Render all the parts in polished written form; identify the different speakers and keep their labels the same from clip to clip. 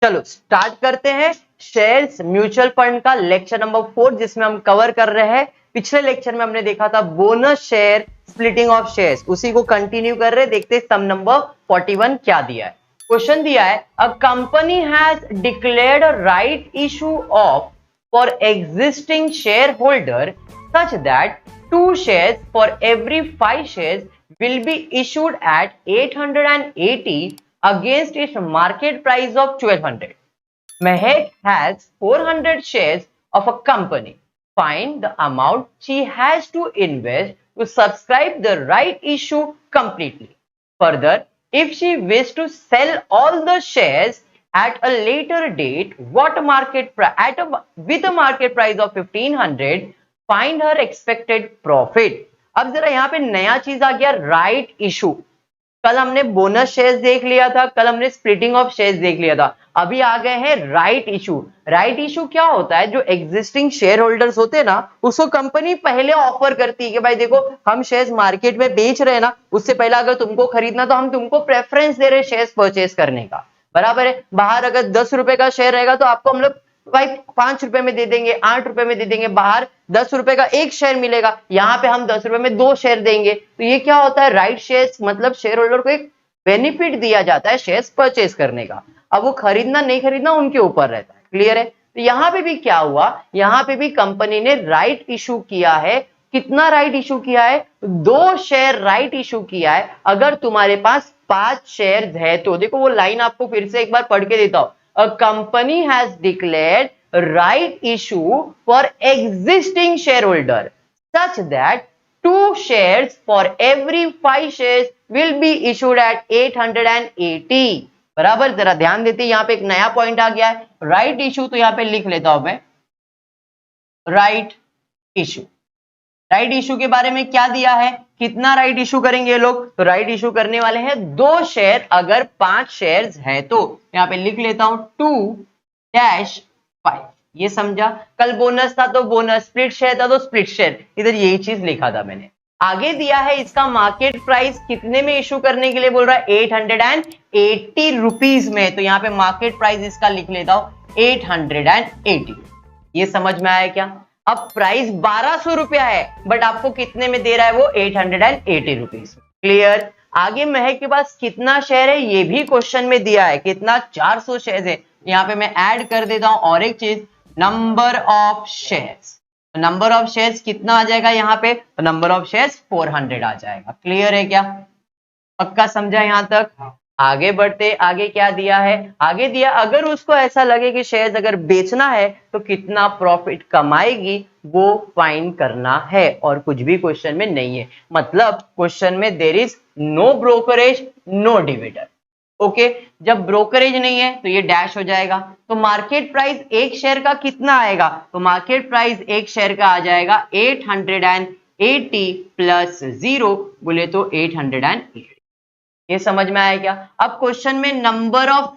Speaker 1: चलो स्टार्ट करते हैं शेयर्स म्यूचुअल फंड का लेक्चर नंबर 4, जिसमें हम कवर कर रहे हैं। पिछले लेक्चर में हमने देखा था bonus share, splitting of shares, उसी को कंटिन्यू कर रहे। देखते हैं सम नंबर 41 क्या दिया है। क्वेश्चन दिया है a company has declared a right issue of for existing share holder such that 2 shares for every 5 shares will be issued at 880 against its market price of 1200. Mehak has 400 shares of a company. Find the amount she has to invest to subscribe the right issue completely. Further, if she wishes to sell all the shares at a later date, with a market price of 1500, find her expected profit. अब जरा यहाँ पे नया चीज आ गया, right issue. कल हमने bonus shares देख लिया था, कल हमने स्प्लिटिंग ऑफ शेयर्स देख लिया था, अभी आ गए हैं राइट इशू। राइट इशू क्या होता है? जो एग्जिस्टिंग शेयर होल्डर्स होते हैं ना, उसको कंपनी पहले ऑफर करती है कि भाई देखो हम शेयर्स मार्केट में बेच रहे हैं ना, उससे पहले अगर तुमको खरीदना तो हम तुमको प्रेफरेंस दे रहे हैं शेयर्स परचेस करने का, बराबर है। बाहर अगर 10 रुपए का शेयर रहेगा तो आपको हम लोग भाई 5 रुपए में दे देंगे, 8 रुपए में दे देंगे। बाहर 10 रुपए का एक शेयर मिलेगा, यहाँ पे हम 10 रुपए में 2 शेयर देंगे। तो ये क्या होता है? राइट शेयर्स, मतलब शेयर होल्डर को एक बेनिफिट दिया जाता है शेयर्स परचेस करने का। अब वो खरीदना नहीं खरीदना उनके ऊपर रहता है। क्लियर है? तो यहाँ पे भी क्या हुआ, यहाँ पे भी कंपनी ने राइट इशू किया है। कितना राइट इशू किया है? 2 शेयर राइट इशू किया है। अगर तुम्हारे पास 5 शेयर है तो देखो वो लाइन आपको फिर से एक बार पढ़ के देता हूं। A company has declared right issue for existing shareholder such that 2 shares for every 5 shares will be issued at 880. बराबर? जरा ध्यान देते हैं, यहां पे एक नया पॉइंट आ गया है, राइट इशू। तो यहां पे लिख लेता हूं मैं राइट इशू। राइट इशू के बारे में क्या दिया है? कितना राइट इशू करेंगे ये लोग? तो राइट इशू करने वाले हैं 2 शेयर अगर 5 शेयर्स है तो। यहां पे लिख लेता हूं 2-5। ये समझा? कल बोनस था तो बोनस, स्प्लिट शेयर था तो स्प्लिट शेयर, इधर यही चीज लिखा था मैंने। आगे दिया है इसका मार्केट प्राइस कितने में इशू करने के लिए बोल रहा है? 880 रुपीज में। तो यहां पे मार्केट प्राइस इसका लिख लेता हूं 880। ये समझ में आया क्या? अब प्राइस 1200 रुपया है, बट आपको कितने में दे रहा है वो? 880 रुपीज। क्लियर? आगे महक के पास कितना शेयर है ये भी क्वेश्चन में दिया है। कितना? 400 शेयर है। यहां पे मैं ऐड कर देता हूं और एक चीज, number of shares. Number of shares कितना आ जाएगा यहाँ पे? नंबर ऑफ शेयर्स 400 आ जाएगा। क्लियर है क्या? पक्का समझा यहां तक? आगे बढ़ते, आगे क्या दिया है? आगे दिया अगर उसको ऐसा लगे कि शेयर्स अगर बेचना है तो कितना प्रॉफिट कमाएगी वो फाइंड करना है, और कुछ भी क्वेश्चन में नहीं है। मतलब क्वेश्चन में there is no brokerage, no dividend. Okay, जब ब्रोकरेज नहीं है तो ये डैश हो जाएगा। तो मार्केट प्राइस एक शेयर का कितना आएगा? तो मार्केट प्राइस एक शेयर का आ जाएगा 880 प्लस 0 बोले तो 880। ये समझ में आया क्या? अब क्वेश्चन में नंबर ऑफ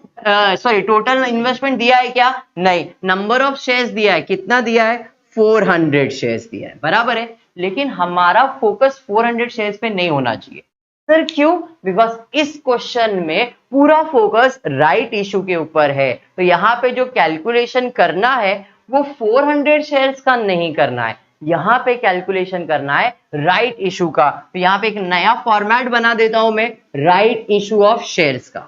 Speaker 1: टोटल इन्वेस्टमेंट दिया है क्या? नहीं। नंबर ऑफ शेयर्स दिया है। कितना दिया है? 400 शेयर्स दिया है, बराबर है। लेकिन हमारा फोकस 400 शेयर्स पे नहीं होना चाहिए। सर क्यों? बिकॉज इस क्वेश्चन में पूरा फोकस राइट इशू के ऊपर है। तो यहाँ पे जो कैलकुलेशन करना है वो 400 शेयर्स का नहीं करना है, यहां पे कैलकुलेशन करना है राइट इशू का। तो यहां पे एक नया फॉर्मेट बना देता हूं मैं, राइट इशू ऑफ शेयर्स का।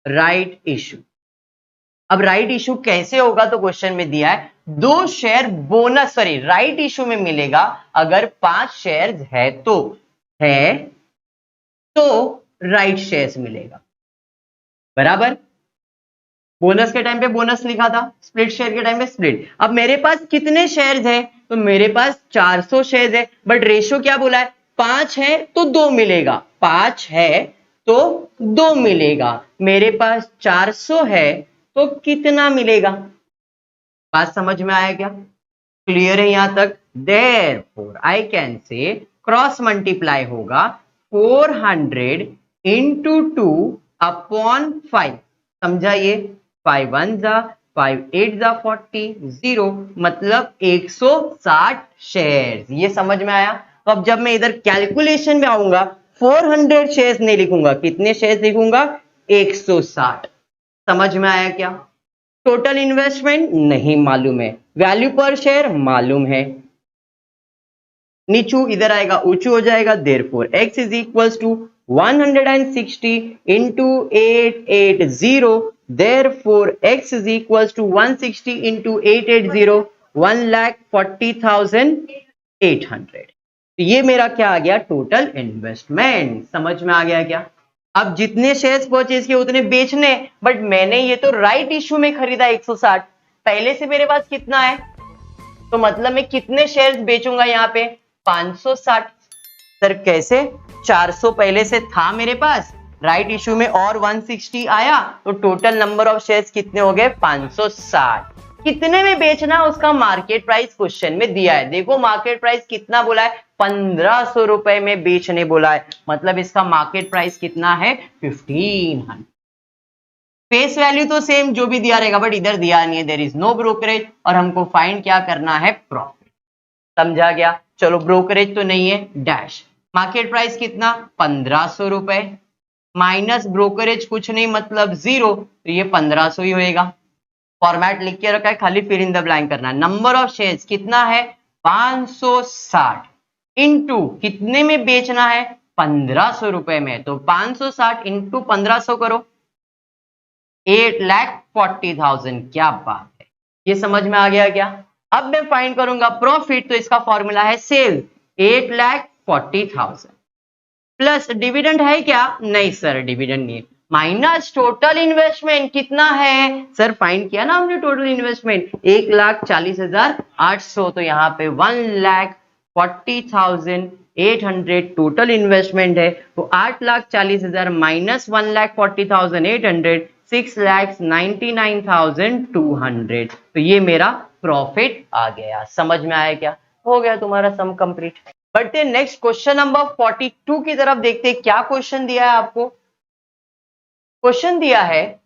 Speaker 1: Right issue. अब राइट इशू कैसे होगा? तो क्वेश्चन में दिया है 2 शेयर बोनस, राइट इशू में मिलेगा अगर 5 शेयर है तो राइट शेयर्स मिलेगा, बराबर। बोनस के टाइम पे बोनस लिखा था, स्प्लिट शेयर के टाइम पे स्प्लिट। अब मेरे पास कितने शेयर्स हैं? तो मेरे पास 400 शेयर्स है, बट रेशियो क्या बोला है? 5 है तो 2 मिलेगा। 5 है तो 2 मिलेगा। मेरे पास 400 है तो कितना मिलेगा? बात समझ में आया क्या? क्लियर है यहां तक? Therefore I can say cross multiply होगा 400 इंटू 2 अपॉन 5। समझा ये? 5 1 जा 5 8 जा 40 0, मतलब 160 शेयर। ये समझ में आया? तो अब जब मैं इधर कैलकुलेशन में आऊंगा 400 शेयर्स नहीं लिखूंगा, कितने शेयर्स लिखूंगा? 160। समझ में आया क्या? टोटल इन्वेस्टमेंट नहीं मालूम है, वैल्यू पर शेयर मालूम है, नीचू इधर आएगा ऊंचू हो जाएगा, therefore x is equals to 160 into 880, therefore x is equals to 160 into 880 1,40,800। ये मेरा क्या आ गया? Total investment. समझ में आ गया क्या? अब जितने शेयर्स परचेज किए उतने बेचने, बट मैंने ये तो राइट इश्यू में खरीदा 160, पहले से मेरे पास कितना है, तो मतलब मैं कितने शेयर्स बेचूंगा यहाँ पे? 560। सर कैसे? 400 पहले से था मेरे पास, राइट इश्यू में और 160 आया, तो टोटल नंबर ऑफ शेयर्स कितने हो गए? 560। कितने में बेचना उसका मार्केट प्राइस क्वेश्चन में दिया है। देखो मार्केट प्राइस कितना बोला है? 1500 रुपए में बेचने बोला है, मतलब इसका मार्केट प्राइस कितना है? 1500। फेस वैल्यू तो सेम जो भी दिया रहेगा, बट इधर दिया नहीं है, देयर इज नो ब्रोकरेज, और हमको फाइंड क्या करना है? प्रॉफिट। समझा गया? चलो ब्रोकरेज तो नहीं है, डैश। मार्केट प्राइस कितना? 1500 रुपए, माइनस ब्रोकरेज कुछ नहीं मतलब 0, तो ये 1500 ही होएगा। फॉर्मेट लिख के रखा है, खाली फिर इन द ब्लैंक करना है। नंबर ऑफ शेयर्स कितना है? 560 इंटू कितने में बेचना है? 1500 रुपए में, तो 560 इंटू 1500 करो, 8,40,000। क्या बात है, ये समझ में आ गया क्या? अब मैं फाइंड करूंगा प्रॉफिट, तो इसका फॉर्मूला है सेल, 8,40,000 प्लस डिविडेंड है क्या? नहीं सर डिविडेंड नहीं है, माइनस टोटल इन्वेस्टमेंट कितना है? सर फाइंड किया ना हमने टोटल इन्वेस्टमेंट 1,40,800, तो यहाँ पे 1,40,800 टोटल इन्वेस्टमेंट है, तो 8,40,000 माइनस 1,40,800 6,99,200, तो ये मेरा प्रॉफिट आ गया। समझ में आया क्या? हो गया तुम्हारा सम कंप्लीट। बढ़ते नेक्स्ट क्वेश्चन नंबर 42 की तरफ देखते हैं क्या क्वेश्चन दिया है आपको। क्वेश्चन दिया है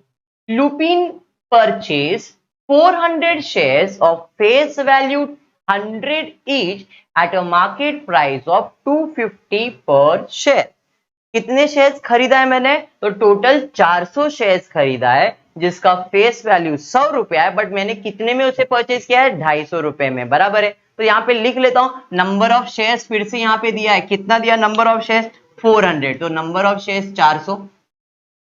Speaker 1: Lupin purchase 400 shares of face value 100 each eight a market price of 250 पर शेयर। कितने शेयर्स खरीदा है मैंने? तो टोटल 400 शेयर्स खरीदा है, जिसका फेस वैल्यू 100 रुपया है, बट मैंने कितने में उसे परचेज किया है? 250 रुपए में, बराबर है। तो यहाँ पे लिख लेता हूं नंबर ऑफ शेयर्स, फिर से यहाँ पे दिया है, कितना दिया नंबर ऑफ शेयर्स? 400, तो नंबर ऑफ शेयर्स 400,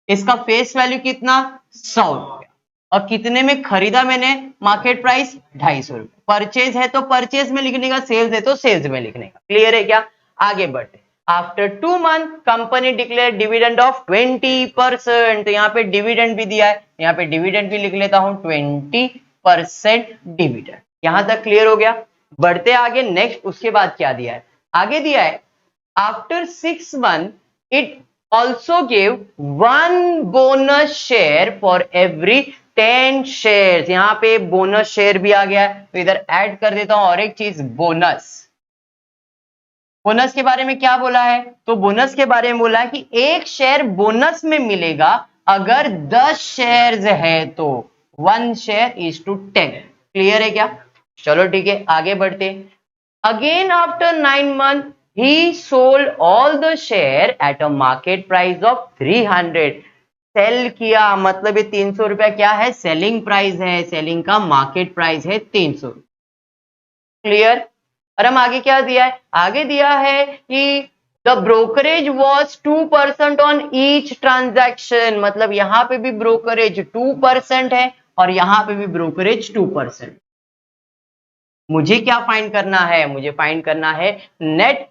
Speaker 1: इसका फेस वैल्यू कितना? 100 रुपया, और कितने में खरीदा मैंने? मार्केट प्राइस 250 रुपये। परचेज है तो परचेज में लिखने का, सेल्स है तो सेल्स में लिखने का। क्लियर है क्या? आगे बढ़ते। After 2 month company declare dividend of 20%, तो यहाँ पे डिविडेंड भी दिया है, यहाँ पे डिविडेंड भी लिख लेता हूं 20% डिविडेंड। यहां तक क्लियर हो गया? बढ़ते आगे नेक्स्ट, उसके बाद क्या दिया है? आगे दिया है after 6 month it also give 1 bonus share for every 10 shares. यहां पे बोनस शेयर भी आ गया है, तो इधर ऐड कर देता हूं और एक चीज, बोनस। बोनस के बारे में क्या बोला है? तो बोनस के बारे में बोला है कि एक शेयर बोनस में मिलेगा अगर 10 शेयर्स है, तो 1 शेयर इज टू 10। क्लियर है क्या? चलो ठीक है, आगे बढ़ते। अगेन आफ्टर 9 मंथ ही sold all the share at a market price of 300। Sell किया, मतलब ये 300 रुपया क्या है? सेलिंग प्राइस है, सेलिंग का मार्केट प्राइस है 300। क्लियर? और हम आगे क्या दिया है? आगे दिया है कि the brokerage was 2% on each transaction, मतलब यहां पे भी ब्रोकरेज 2% है और यहां पे भी ब्रोकरेज 2%। मुझे क्या फाइंड करना है? मुझे फाइंड करना है net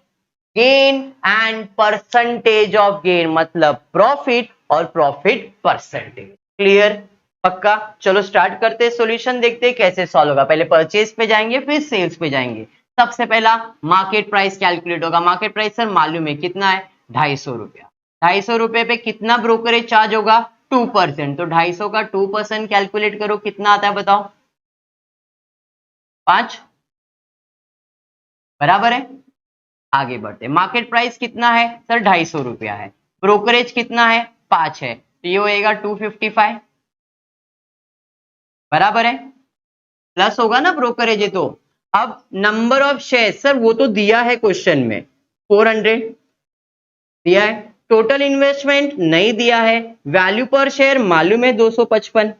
Speaker 1: gain and percentage of gain, मतलब प्रॉफिट और प्रॉफिट परसेंटेज। क्लियर? पक्का? चलो स्टार्ट करते हैं, सॉल्यूशन देखते हैं कैसे सॉल्व होगा। पहले परचेज पे जाएंगे, फिर सेल्स पे जाएंगे। सबसे पहला मार्केट प्राइस कैलकुलेट होगा। मार्केट प्राइस सर मालूम है कितना है? 250 रुपया। 250 रुपए पे कितना ब्रोकरेज चार्ज होगा? 2%। तो 250 का 2% कैलकुलेट करो, कितना आता है बताओ? 5, बराबर है। आगे बढ़ते, मार्केट प्राइस कितना है? सर 250 रुपया है। ब्रोकरेज कितना है? 5 है, तो ये होएगा 255, बराबर है। प्लस होगा ना ब्रोकरेज है तो। अब नंबर ऑफ शेयर, सर वो तो दिया है क्वेश्चन में 400 दिया है, टोटल इन्वेस्टमेंट नहीं दिया है, वैल्यू पर शेयर मालूम है 255,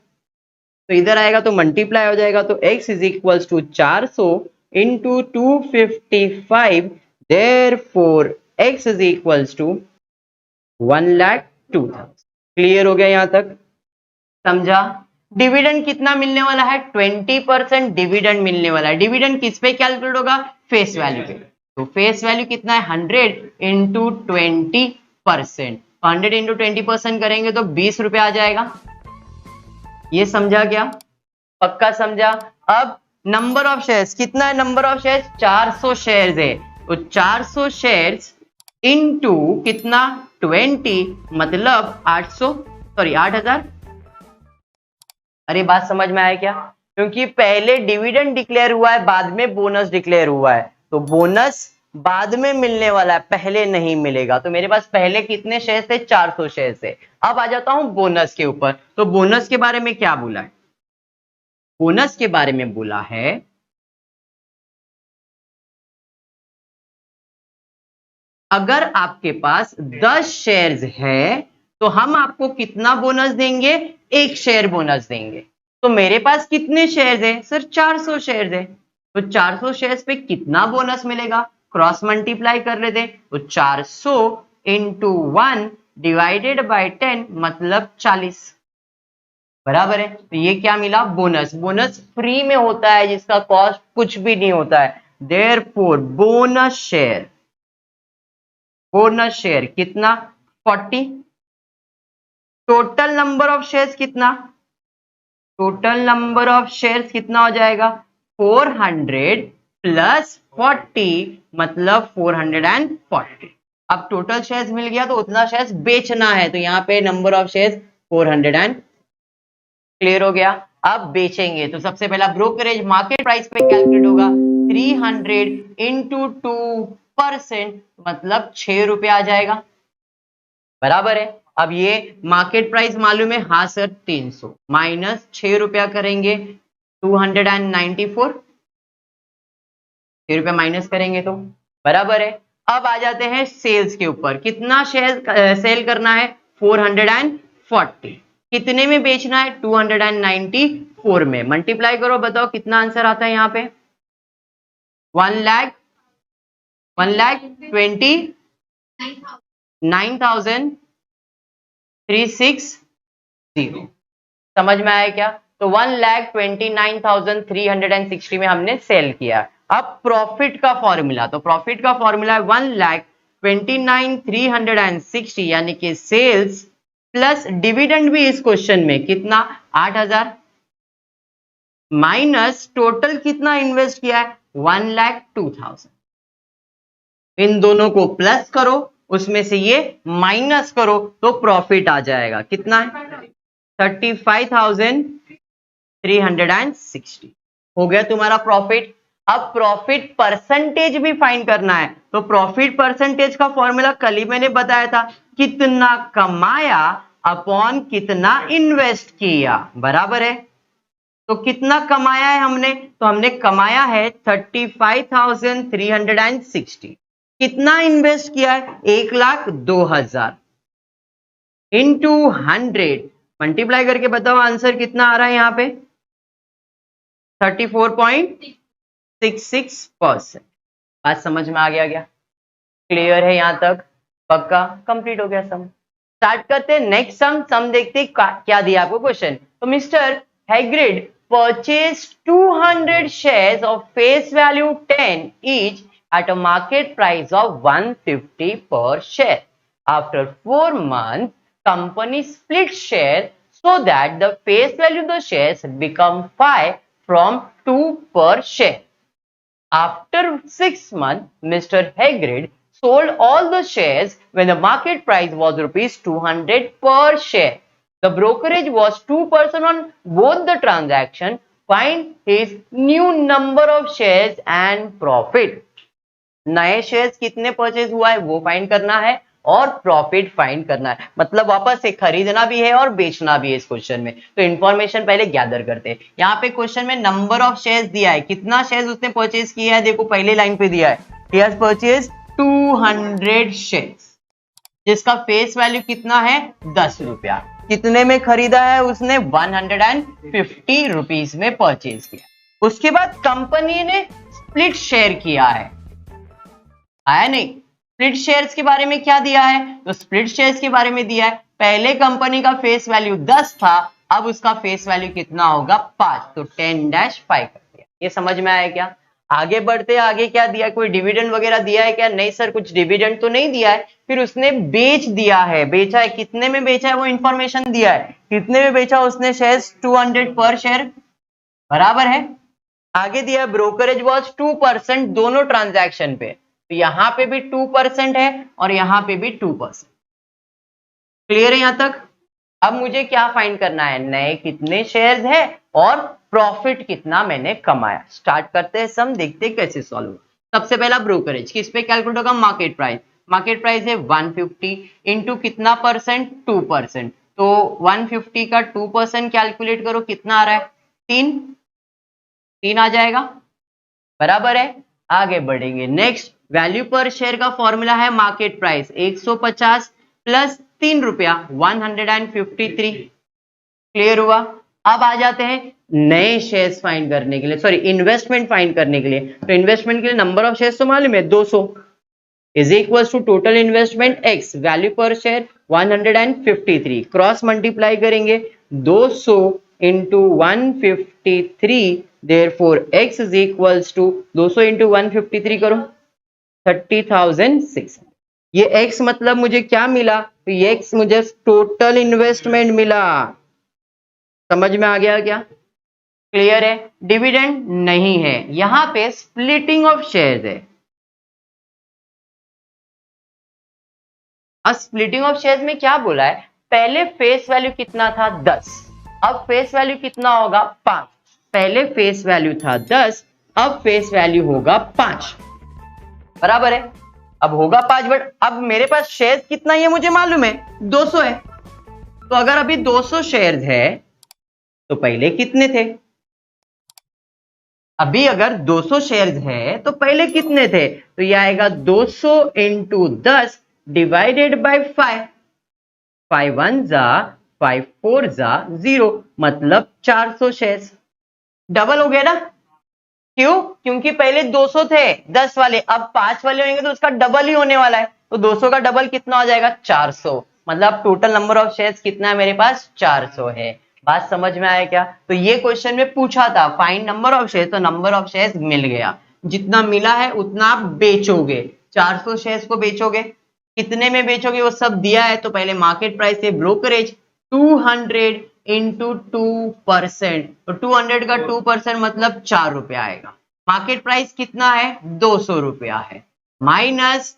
Speaker 1: तो इधर आएगा तो मल्टीप्लाई हो जाएगा, तो x is equals to 400 into 255, therefore x is equals to 1,02,000। Clear हो गया यहां तक? समझा? डिविडेंड कितना मिलने वाला है? 20% डिविडेंड मिलने वाला है। डिविडेंड किस पे कैलकुलेट होगा? फेस वैल्यू पे। तो फेस वैल्यू कितना है? 100 इंटू 20%। 100 इंटू 20% करेंगे तो 20 रुपए आ जाएगा। ये समझा क्या? पक्का समझा? अब नंबर ऑफ शेयर्स कितना है? नंबर ऑफ शेयर्स 400 शेयर्स है, तो 400 शेयर्स इंटू कितना? 20, मतलब 800, सॉरी 8000। अरे बात समझ में आया क्या? क्योंकि पहले डिविडेंड डिक्लेयर हुआ है, बाद में बोनस डिक्लेयर हुआ है, तो बोनस बाद में मिलने वाला है, पहले नहीं मिलेगा। तो मेरे पास पहले कितने शेयर थे? 400 शेयर थे। अब आ जाता हूं बोनस के ऊपर। तो बोनस के बारे में क्या बोला है? बोनस के बारे में बोला है अगर आपके पास 10 शेयर्स है तो हम आपको कितना बोनस देंगे? 1 शेयर बोनस देंगे। तो मेरे पास कितने शेयर्स है? सर 400 शेयर्स है, तो 400 शेयर्स पे कितना बोनस मिलेगा? क्रॉस मल्टीप्लाई कर लेते, तो 400 इंटू 1 डिवाइडेड बाय 10, मतलब 40, बराबर है। तो ये क्या मिला? बोनस। बोनस फ्री में होता है, जिसका कॉस्ट कुछ भी नहीं होता है। Therefore bonus share, bonus share कितना? 40। टोटल नंबर ऑफ शेयर्स कितना? टोटल नंबर ऑफ शेयर्स कितना हो जाएगा? 400 प्लस 40, मतलब 440। अब टोटल शेयर्स मिल गया तो उतना शेयर्स बेचना है, तो यहां पे नंबर ऑफ शेयर्स 400। क्लियर हो गया? अब बेचेंगे तो सबसे पहला ब्रोकरेज मार्केट प्राइस पे कैलकुलेट होगा, 300 इंटू 2%, मतलब 6 रुपए आ जाएगा, बराबर है। अब ये मार्केट प्राइस मालूम है? हाँ सर 300 माइनस 6 रुपया करेंगे 294, 6 रुपया माइनस करेंगे तो बराबर है। अब आ जाते हैं सेल्स के ऊपर। कितना शेयर सेल करना है? 440। कितने में बेचना है? 294 में। मल्टीप्लाई करो, बताओ कितना आंसर आता है यहाँ पे? 1,29,360। समझ में आया क्या? तो 1,29,360 में हमने सेल किया। अब प्रॉफिट का फॉर्मूला, तो प्रॉफिट का फॉर्मूला है 1,29,360, यानी कि सेल्स प्लस डिविडेंड भी इस क्वेश्चन में कितना? 8,000, माइनस टोटल कितना इन्वेस्ट किया है? 1,02,000। इन दोनों को प्लस करो, उसमें से ये माइनस करो, तो प्रॉफिट आ जाएगा। कितना है? 35,360। हो गया तुम्हारा प्रॉफिट। अब प्रॉफिट परसेंटेज भी फाइंड करना है, तो प्रॉफिट परसेंटेज का फॉर्मूला कल ही मैंने बताया था, कितना कमाया अपॉन कितना इन्वेस्ट किया, बराबर है। तो कितना कमाया है हमने? तो हमने कमाया है 35,360। कितना इन्वेस्ट किया है? 1,02,000 इंटू 100, मल्टीप्लाई करके बताओ आंसर कितना आ रहा है यहाँ पे? 34.66%। बात समझ में आ गया क्या? क्लियर है यहां तक? पक्का? कंप्लीट हो गया सम। स्टार्ट करते हैं नेक्स्ट सम। सम देखते हैं क्या दिया आपको क्वेश्चन। तो mister Hagrid purchased 200 shares of face value 10 each at a market price of 150 per share. After 4 months, company split share so that the face value of the shares become 5 from 2 per share. After 6 months, Mr. Hagrid sold all the shares when the market price was rupees 200 per share. The brokerage was 2% on both the transaction. Find his new number of shares and profit. नए shares कितने purchase हुआ है वो find करना है और profit find करना है। मतलब वापस से खरीदना भी है और बेचना भी है इस क्वेश्चन में। तो इंफॉर्मेशन पहले गैदर करते हैं। यहाँ पे क्वेश्चन में नंबर ऑफ शेयर्स दिया है, कितना शेयर्स उसने परचेज किया है, देखो पहले लाइन पे दिया है, he has purchased 200 शेयर्स। जिसका फेस वैल्यू कितना है 10 रुपया। कितने में खरीदा है उसने 150 रुपीज में परचेज किया। उसके बाद कंपनी ने स्प्लिट शेयर किया है नहीं? स्प्लिट शेयर्स के बारे में क्या दिया है? तो स्प्लिट शेयर्स के बारे में दिया है पहले कंपनी का फेस वैल्यू 10 था, अब उसका फेस वैल्यू कितना होगा 5, तो 10-5 कर दिया। ये समझ में आया क्या? आगे बढ़ते आगे क्या दिया, कोई डिविडेंड वगैरह दिया है क्या? नहीं सर, कुछ डिविडेंड तो नहीं दिया है। फिर उसने बेच दिया है, बेचा है, कितने में बेचा है वो इंफॉर्मेशन दिया है। कितने में बेचा उसने शेयर्स? 200 पर शेयर, बराबर है। आगे दिया ब्रोकरेज वॉज 2% दोनों ट्रांजैक्शन पे, तो यहां पे भी 2% है और यहां पे भी 2%। क्लियर है यहां तक? अब मुझे क्या फाइंड करना है, नए कितने शेयर्स है और प्रॉफिट कितना मैंने कमाया। स्टार्ट करते हैं सम, देखते हैं कैसे सॉल्व होगा। सबसे पहला ब्रोकरेज, किस पे कैलकुलेट होगा? Market price. मार्केट प्राइस है 150 इंटू कितना परसेंट? 2%। तो 150 का 2% कैलकुलेट करो, कितना आ रहा है? 3 आ जाएगा, बराबर है। आगे बढ़ेंगे, नेक्स्ट वैल्यू पर शेयर का फॉर्मूला है मार्केट प्राइस 150 प्लस 3 रुपया 153। क्लियर हुआ? अब आ जाते हैं नए शेयर्स फाइंड करने के लिए, सॉरी इन्वेस्टमेंट फाइंड करने के लिए। तो इन्वेस्टमेंट के लिए नंबर ऑफ शेयर्स तो मालूम है 200 is equal to total investment x value per share 153, cross multiply करेंगे 200 into 153, therefore x is equals to 200 into 153 करो 30,600। ये एक्स मतलब मुझे क्या मिला? तो ये एक्स मुझे टोटल इन्वेस्टमेंट मिला। समझ में आ गया क्या? क्लियर है? डिविडेंड नहीं है, यहां पे स्प्लिटिंग ऑफ शेयर्स है। अब स्प्लिटिंग ऑफ शेयर्स में क्या बोला है? पहले फेस वैल्यू कितना था 10, अब फेस वैल्यू कितना होगा 5। पहले फेस वैल्यू था 10, अब फेस वैल्यू होगा 5, बराबर है। अब होगा 5, बट अब मेरे पास शेयर्स कितना है मुझे मालूम है 200 है। तो अगर अभी 200 शेयर्स है तो पहले कितने थे? अभी अगर 200 शेयर्स है तो पहले कितने थे? तो यह आएगा 200 इंटू 10 डिवाइडेड बाय 5। 5 1 जा 5 4 जा 0, मतलब 400 शेयर्स। डबल हो गया ना? क्यों? क्योंकि पहले 200 थे 10 वाले, अब 5 वाले होंगे तो उसका डबल ही होने वाला है। तो 200 का डबल कितना हो जाएगा? 400। मतलब टोटल नंबर ऑफ शेयर्स कितना है मेरे पास? 400 है। बात समझ में आया क्या? तो ये क्वेश्चन में पूछा था फाइंड नंबर ऑफ शेयर्स, तो नंबर ऑफ शेयर्स मिल गया। जितना मिला है उतना आप बेचोगे, 400 शेयर्स को बेचोगे। कितने में बेचोगे वो सब दिया है। तो पहले मार्केट प्राइस है ब्रोकरेज 200 इंटू 2%, तो 200 का 2% मतलब 4 रुपया आएगा। मार्केट प्राइस कितना है? 200 रुपया है, माइनस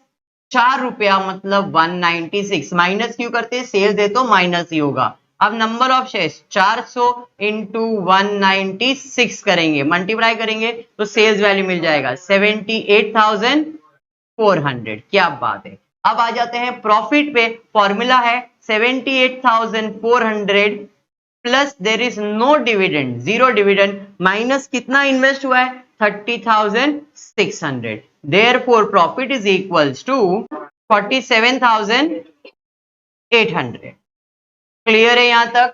Speaker 1: 4 रुपया मतलब 196। माइनस क्यों करते हैं? सेल्स है तो माइनस ही होगा। अब नंबर ऑफ शेयर्स 400 इंटू 196 करेंगे, मल्टीप्लाई करेंगे तो सेल्स वैल्यू मिल जाएगा 78,400। क्या बात है। अब आ जाते हैं प्रॉफिट पे। फॉर्मूला है 78,400 plus there is no dividend, zero dividend, minus कितना इन्वेस्ट हुआ है 30,600। Therefore profit is equals to 47,800। Clear है यहां तक?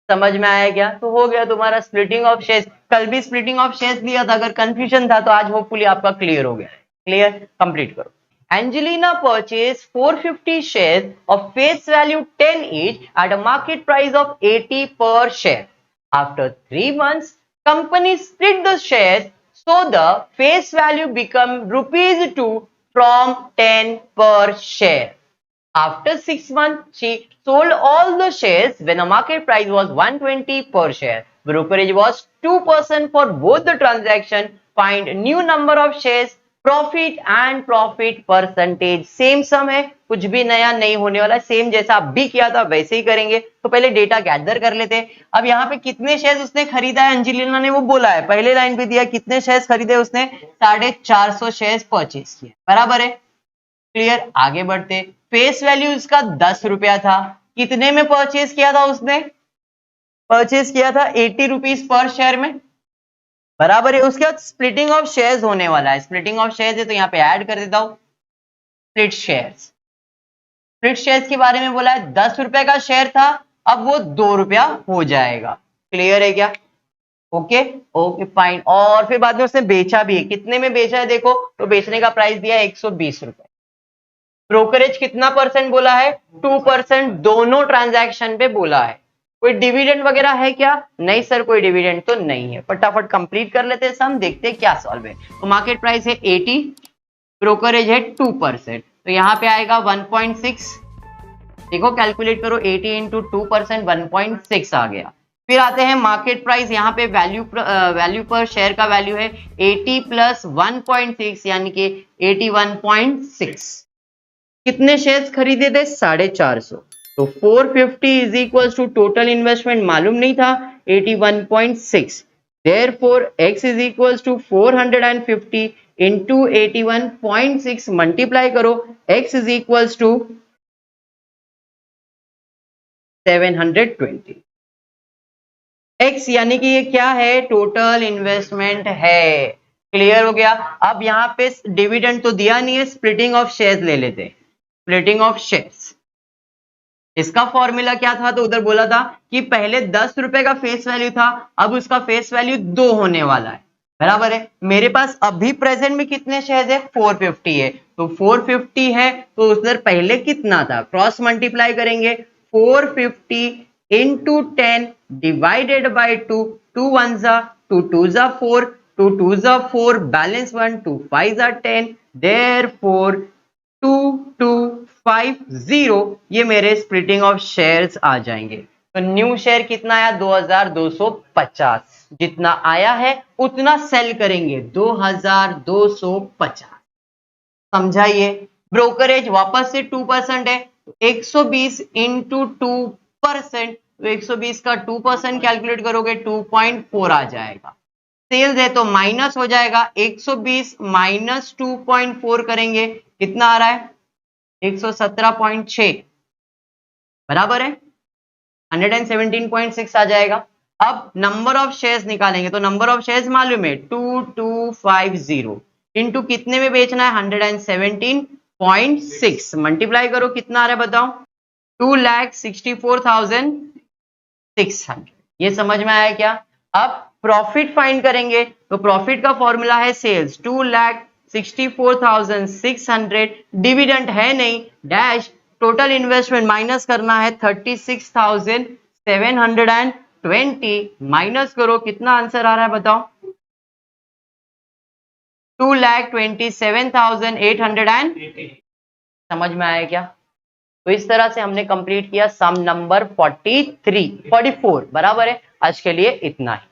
Speaker 1: समझ में आया क्या? तो हो गया तुम्हारा स्प्लिटिंग ऑफ शेयर्स। कल भी स्प्लिटिंग ऑफ शेयर्स लिया था, अगर कंफ्यूजन था तो आज होपफुली आपका क्लियर हो गया है। क्लियर? कंप्लीट करो। Angelina purchased 450 shares of face value 10 each at a market price of 80 per share. After 3 months, company split the shares so the face value become rupees 2 from 10 per share. After 6 months, she sold all the shares when a market price was 120 per share. Brokerage was 2% for both the transaction. Find new number of shares, profit and profit percentage. Same sum है, कुछ भी नया नहीं होने वाला, same जैसा अभी किया था वैसे ही करेंगे। तो पहले डेटा गैदर कर लेते हैं। अब यहाँ पे कितने शेयर्स उसने खरीदा है एंजेलिना ने वो बोला है, पहले लाइन पे दिया कितने शेयर्स खरीदे उसने? 450 शेयर्स परचेज किए, बराबर है। क्लियर? आगे बढ़ते। फेस वैल्यू इसका 10 रुपया था, कितने में परचेज किया था उसने? परचेज किया था 80 रुपीज पर शेयर में, बराबर है। उसके बाद स्प्लिटिंग ऑफ शेयर्स होने वाला है। स्प्लिटिंग ऑफ शेयर्स है तो यहाँ पे ऐड कर देता हूं स्प्लिट शेयर्स। स्प्लिट शेयर्स के बारे में बोला है, 10 रुपए का शेयर था, अब वो 2 रुपया हो जाएगा। क्लियर है क्या? Okay okay fine. और फिर बाद में उसने बेचा भी है, कितने में बेचा है देखो, तो बेचने का प्राइस दिया है 120 रुपए। ब्रोकरेज कितना परसेंट बोला है? 2% दोनों ट्रांजैक्शन पे बोला है। कोई डिविडेंड वगैरह है क्या? नहीं सर, कोई डिविडेंड तो नहीं है। फटाफट कंप्लीट कर लेते हैं सम, देखते हैं क्या सॉल्व है। तो मार्केट प्राइस है 80, ब्रोकरेज है 2%, तो यहाँ पे आएगा 1.6। देखो कैलकुलेट करो, 80 इंटू 2%, 1.6 आ गया। फिर आते हैं मार्केट प्राइस, यहाँ पे वैल्यू पर शेयर का वैल्यू है 80 प्लस 1.6 यानी कि 81.6। कितने शेयर्स खरीदे थे? 450। तो 450 is equal to total investment मालूम नहीं था 81.6। Therefore x is equal to 450 into 81.6 multiply करो, x is equal to 720। x यानी कि ये क्या है? टोटल इन्वेस्टमेंट है। क्लियर हो गया? अब यहाँ पे डिविडेंड तो दिया नहीं है, स्प्लिटिंग ऑफ शेयर्स ले लेते हैं। स्प्लिटिंग ऑफ शेयर्स, इसका फॉर्मूला क्या था? तो उधर बोला था कि पहले 10 रुपए का फेस वैल्यू था, अब उसका फेस वैल्यू 2 होने वाला है। बराबर है। मेरे पास अभी प्रेजेंट में कितने शेयर्स है? 450 है। तो 450 है तो उधर पहले कितना था? क्रॉस मल्टीप्लाई करेंगे, 450 इंटू 10 डिवाइडेड बाई 2, 2 1 जा 2 2 जा 4, 2 2 जा 4, बैलेंस 1, 2 5 जा 10, देयरफॉर 2250 ये मेरे स्प्लिटिंग ऑफ शेयर्स आ जाएंगे। तो न्यू शेयर कितना आया? 2250। जितना आया है उतना सेल करेंगे, 2250। समझाइए। ब्रोकरेज वापस से 2% है, 120 इंटू 2%, तो 120 का 2% कैलकुलेट करोगे 2.4 आ जाएगा। सेल्स है तो माइनस हो जाएगा, 120 माइनस 2.4 करेंगे, कितना आ रहा है? 117.6, बराबर है 117.6 आ जाएगा। अब नंबर ऑफ शेयर्स निकालेंगे, तो नंबर ऑफ शेयर्स मालूम है 2250 इंटू कितने में बेचना है? 117.6 मल्टीप्लाई करो, कितना आ रहा है बताओ? 2,64,600। ये समझ में आया क्या? अब प्रॉफिट फाइंड करेंगे, तो प्रॉफिट का फॉर्मूला है सेल्स 2,64,600, डिविडेंड है नहीं, डैश टोटल इन्वेस्टमेंट माइनस करना है 36,720, माइनस करो, कितना आंसर आ रहा है बताओ? 2,27,800। समझ में आया क्या? तो इस तरह से हमने कंप्लीट किया सम नंबर 44, बराबर है। आज के लिए इतना ही।